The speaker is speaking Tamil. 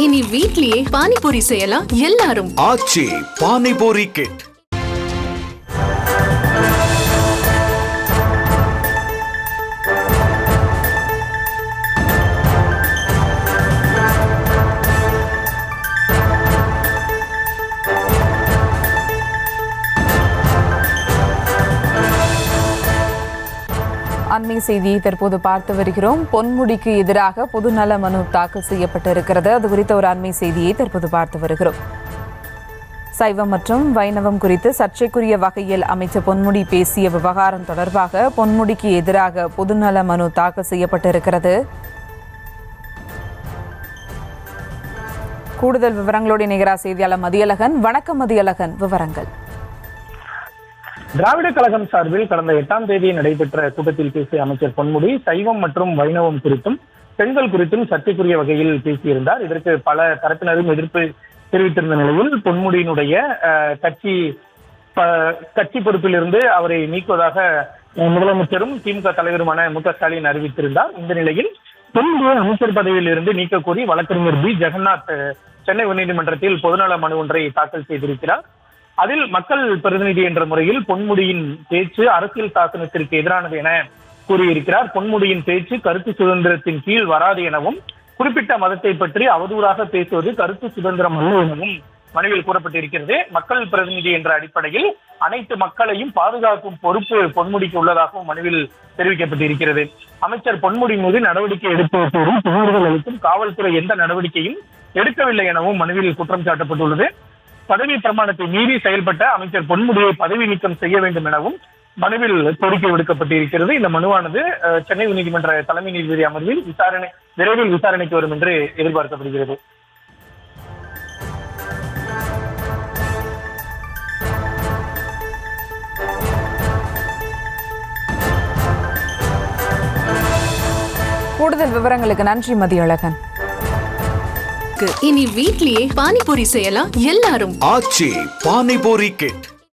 இனி வீட்லயே பானிபூரி செய்யலாம் எல்லாரும். ஆச்சி பானிபூரி கிட். அண்மை செய்தியை தற்போது பார்த்து வருகிறோம். பொன்முடிக்கு எதிராக பொதுநல மனு தாக்கல் செய்யப்பட்டிருக்கிறது. அது குறித்த ஒரு அண்மை செய்தியை தற்போது பார்த்து வருகிறோம். சைவம் மற்றும் வைணவம் குறித்து சர்ச்சைக்குரிய வகையில் அமைச்சர் பொன்முடி பேசிய விவகாரம் தொடர்பாக பொன்முடிக்கு எதிராக பொதுநல மனு தாக்கல் செய்யப்பட்டிருக்கிறது. கூடுதல் விவரங்களோடு இணைகிறார் செய்தியாளர் மதியழகன். வணக்கம் மதியழகன், விவரங்கள். திராவிட கழகம் சார்பில் கடந்த 8ஆம் தேதி நடைபெற்ற கூட்டத்தில் பேசிய அமைச்சர் பொன்முடி சைவம் மற்றும் வைணவம் குறித்தும் பெண்கள் குறித்தும் சர்ச்சைக்குரிய வகையில் பேசியிருந்தார். இதற்கு பல தரப்பினரும் எதிர்ப்பு தெரிவித்திருந்த நிலையில் பொன்முடியினுடைய கட்சி பொறுப்பிலிருந்து அவரை நீக்குவதாக முதலமைச்சரும் திமுக தலைவருமான மு.க. ஸ்டாலின் அறிவித்திருந்தார். இந்த நிலையில் பொன்முடியை அமைச்சர் பதவியில் இருந்து நீக்க கோரி வழக்கறிஞர் பி. ஜெகநாத் சென்னை உயர்நீதிமன்றத்தில் பொதுநல மனு ஒன்றை தாக்கல் செய்திருக்கிறார். அதில் மக்கள் பிரதிநிதி என்ற முறையில் பொன்முடியின் பேச்சு அரசியல் சாசனத்திற்கு எதிரானது என கூறியிருக்கிறார். பொன்முடியின் பேச்சு கருத்து சுதந்திரத்தின் கீழ் வராது எனவும் குறிப்பிட்ட மதத்தை பற்றி அவதூறாக பேசுவது கருத்து சுதந்திரம் அல்ல எனவும் மனுவில் கூறப்பட்டிருக்கிறது. மக்கள் பிரதிநிதி என்ற அடிப்படையில் அனைத்து மக்களையும் பாதுகாக்கும் பொறுப்பு பொன்முடிக்கு உள்ளதாகவும் மனுவில் தெரிவிக்கப்பட்டிருக்கிறது. அமைச்சர் பொன்முடி மீது நடவடிக்கை எடுப்பது கோரி புகார்கள் அளித்தும் காவல்துறை எந்த நடவடிக்கையும் எடுக்கவில்லை எனவும் மனுவில் குற்றம் சாட்டப்பட்டுள்ளது. பதவி பிரமாணத்தை மீறி செயல்பட்ட அமைச்சர் பொன்முடியை பதவி நீக்கம் செய்ய வேண்டும் எனவும் மனுவில் கோரிக்கை விடுக்கப்பட்டிருக்கிறது. இந்த மனுவானது சென்னை உயர்நீதிமன்ற தலைமை நீதிபதி அமர்வில் விரைவில் விசாரணைக்கு வரும் என்று எதிர்பார்க்கப்படுகிறது. கூடுதல் விவரங்களுக்கு நன்றி மதியழகன். இனி வீட்லயே பானிபூரி செய்யலாம் எல்லாரும். ஆச்சி பானிபூரி கிட்.